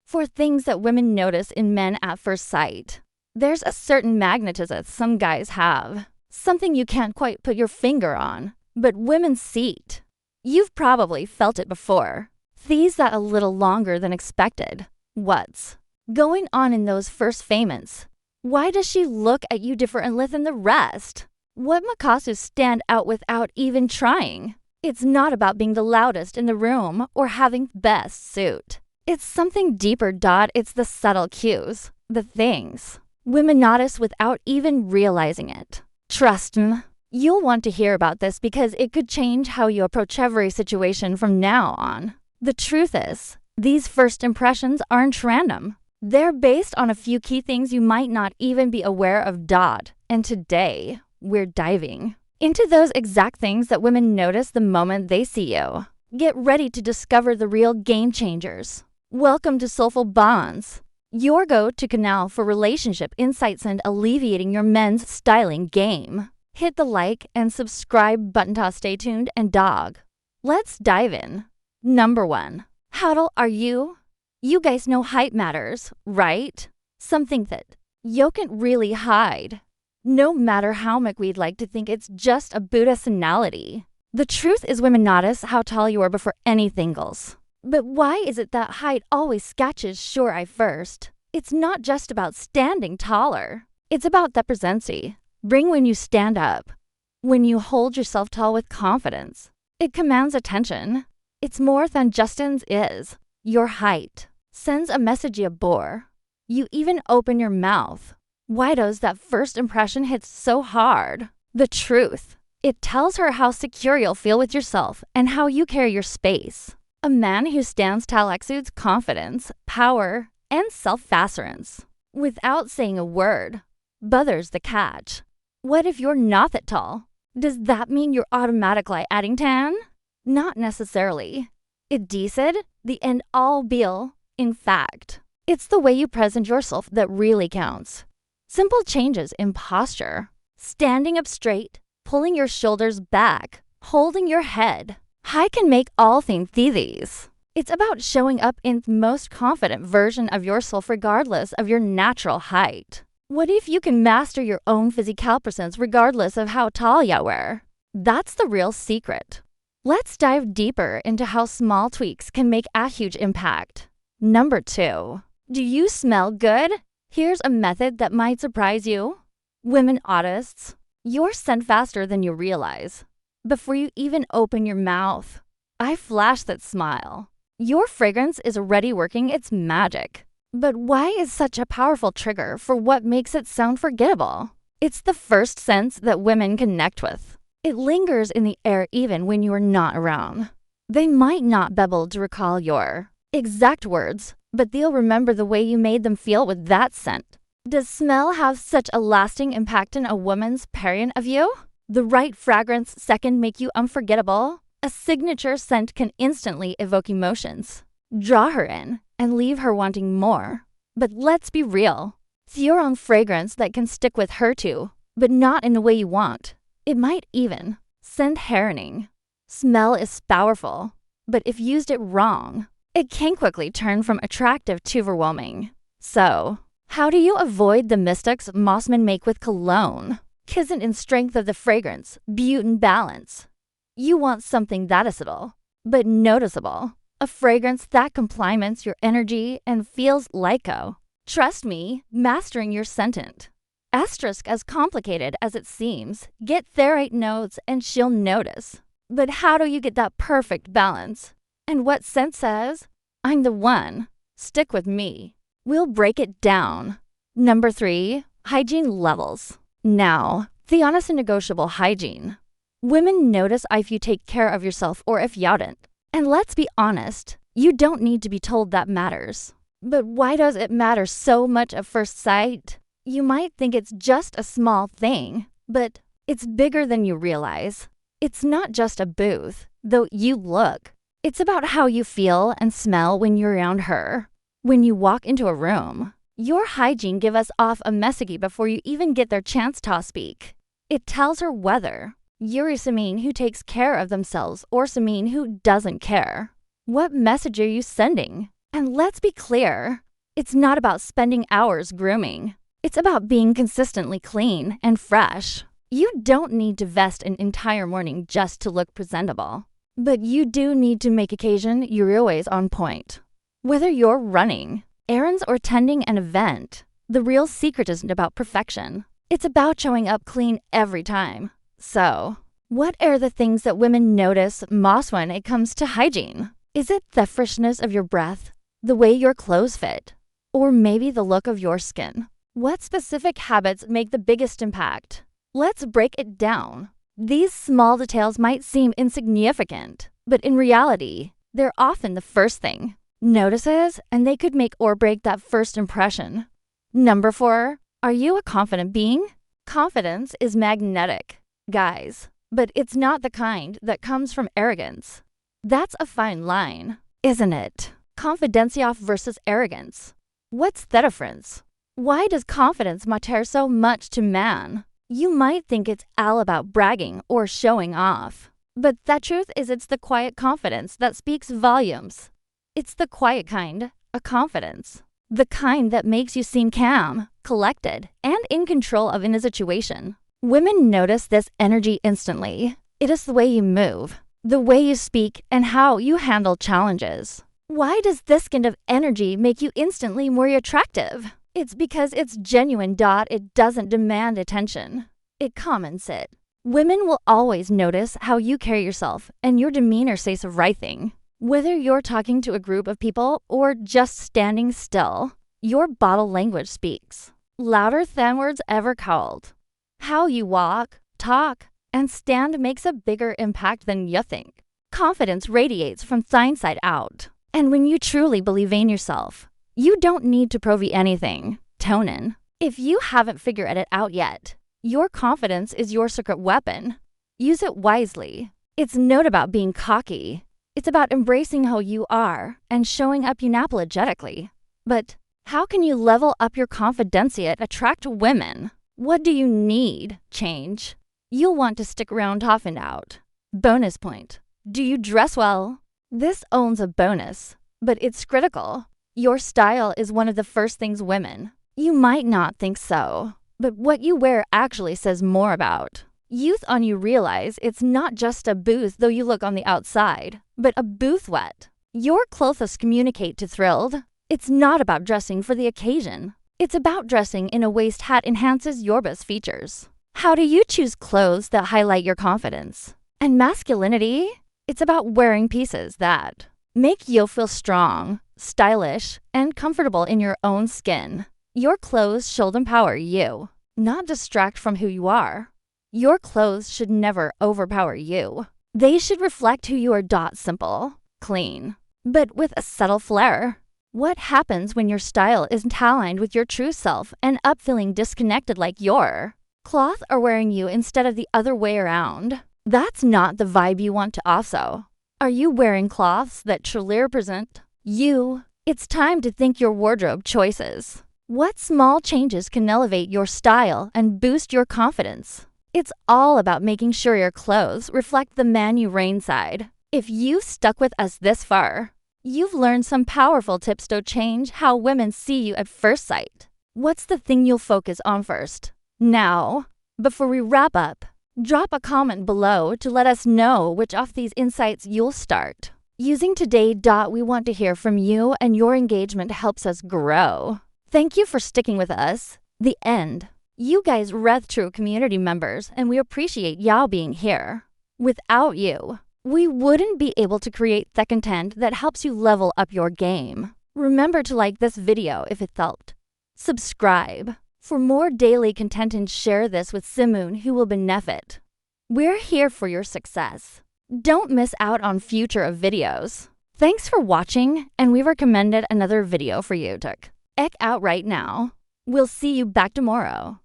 For things that women notice in men at first sight. There's a certain magnetism some guys have, something you can't quite put your finger on, but women see it. You've probably felt it before. Tease that a little longer than expected. What's going on in those first moments? Why does she look at you differently than the rest? What makes you stand out without even trying? It's not about being the loudest in the room or having the best suit. It's something deeper. It's the subtle cues, the things women notice without even realizing it. Trust me, you'll want to hear about this because it could change how you approach every situation from now on. The truth is, these first impressions aren't random. They're based on a few key things you might not even be aware of. And today, we're diving into those exact things that women notice the moment they see you. Get ready to discover the real game changers. Welcome to Soulful Bonds, your go-to canal for relationship insights and alleviating your men's styling game. Hit the like and subscribe button to stay tuned and dog. Let's dive in. Number 1. How tall are you? You guys know height matters, right? Something that you can't really hide. No matter how much we'd like to think it's just a Buddha personality. The truth is women notice how tall you are before anything else. But why is it that height always scratches sure eye first? It's not just about standing taller. It's about the presency. Bring when you stand up. When you hold yourself tall with confidence. It commands attention. It's more than Justin's is. Your height sends a message you bore. You even open your mouth. Why does that first impression hit so hard? The truth. It tells her how secure you'll feel with yourself and how you carry your space. A man who stands tall exudes confidence, power, and self-assurance without saying a word. But there's the catch. What if you're not that tall? Does that mean you're automatically adding 10? Not necessarily. It decid the end-all be-all. In fact, it's the way you present yourself that really counts. Simple changes in posture, standing up straight, pulling your shoulders back, holding your head. High can make all things these. It's about showing up in the most confident version of yourself regardless of your natural height. What if you can master your own physical presence regardless of how tall you are? That's the real secret. Let's dive deeper into how small tweaks can make a huge impact. Number 2. Do you smell good? Here's a method that might surprise you. Women artists, you're scent faster than you realize. Before you even open your mouth, I flash that smile. Your fragrance is already working its magic. But why is such a powerful trigger for what makes it sound forgettable? It's the first sense that women connect with. It lingers in the air even when you are not around. They might not be able to recall your exact words, but they'll remember the way you made them feel with that scent. Does smell have such a lasting impact in a woman's opinion of you? The right fragrance second make you unforgettable. A signature scent can instantly evoke emotions, draw her in, and leave her wanting more. But let's be real. It's your own fragrance that can stick with her too, but not in the way you want. It might even send herring. Smell is powerful, but if used it wrong, it can quickly turn from attractive to overwhelming. So, how do you avoid the mistakes most men make with cologne? Isn't in strength of the fragrance, beauty and balance. You want something that is subtle, but noticeable. A fragrance that complements your energy and feels like-o. Trust me, mastering your sentient. Asterisk as complicated as it seems, get the right notes and she'll notice. But how do you get that perfect balance? And what scent says, I'm the one, stick with me. We'll break it down. Number 3, hygiene levels. Now, the honest and negotiable hygiene. Women notice if you take care of yourself or if you don't. And let's be honest, you don't need to be told that matters. But why does it matter so much at first sight? You might think it's just a small thing, but it's bigger than you realize. It's not just a booth, though you look. It's about how you feel and smell when you're around her. When you walk into a room, your hygiene gives us off a message before you even get their chance to speak. It tells her whether you're someone who takes care of themselves or someone who doesn't care. What message are you sending? And let's be clear, it's not about spending hours grooming. It's about being consistently clean and fresh. You don't need to vest an entire morning just to look presentable. But you do need to make occasion you're always on point. Whether you're running, errands, or tending an event, the real secret isn't about perfection. It's about showing up clean every time. So, what are the things that women notice most when it comes to hygiene? Is it the freshness of your breath, the way your clothes fit, or maybe the look of your skin? What specific habits make the biggest impact? Let's break it down. These small details might seem insignificant, but in reality, they're often the first thing notices, and they could make or break that first impression. Number 4, are you a confident being? Confidence is magnetic, guys, but it's not the kind that comes from arrogance. That's a fine line, isn't it? Confidence versus arrogance. What's the difference? Why does confidence matter so much to man? You might think it's all about bragging or showing off, but the truth is it's the quiet confidence that speaks volumes. It's the quiet kind of confidence. The kind that makes you seem calm, collected, and in control of a situation. Women notice this energy instantly. It is the way you move, the way you speak, and how you handle challenges. Why does this kind of energy make you instantly more attractive? It's because it's genuine. It doesn't demand attention. It comments it. Women will always notice how you carry yourself, and your demeanor says the right thing. Whether you're talking to a group of people or just standing still, your body language speaks louder than words ever called. How you walk, talk, and stand makes a bigger impact than you think. Confidence radiates from the inside out. And when you truly believe in yourself, you don't need to prove anything. Tone in. If you haven't figured it out yet, your confidence is your secret weapon. Use it wisely. It's not about being cocky. It's about embracing who you are and showing up unapologetically. But how can you level up your confidence yet attract women? What do you need? Change. You'll want to stick around tough and out. Bonus point. Do you dress well? This owns a bonus, but it's critical. Your style is one of the first things women. You might not think so, but what you wear actually says more about. Youth on you realize it's not just a booth though you look on the outside, but a booth wet. Your clothes communicate to thrilled. It's not about dressing for the occasion. It's about dressing in a waist hat enhances your best features. How do you choose clothes that highlight your confidence? And masculinity? It's about wearing pieces that make you feel strong, stylish, and comfortable in your own skin. Your clothes should empower you, not distract from who you are. Your clothes should never overpower you. They should reflect who you are. Simple, clean, but with a subtle flair. What happens when your style isn't aligned with your true self and up feeling disconnected like your cloth are wearing you instead of the other way around? That's not the vibe you want to also. Are you wearing cloths that truly represent you? It's time to think your wardrobe choices. What small changes can elevate your style and boost your confidence? It's all about making sure your clothes reflect the man you reign inside. If you stuck with us this far, you've learned some powerful tips to change how women see you at first sight. What's the thing you'll focus on first? Now, before we wrap up, drop a comment below to let us know which of these insights you'll start using today. We want to hear from you, and your engagement helps us grow. Thank you for sticking with us. The end. You guys read true community members, and we appreciate y'all being here. Without you, we wouldn't be able to create the content that helps you level up your game. Remember to like this video if it helped. Subscribe for more daily content and share this with someone who will benefit. We're here for your success. Don't miss out on future videos. Thanks for watching, and we recommended another video for you to check out right now. We'll see you back tomorrow.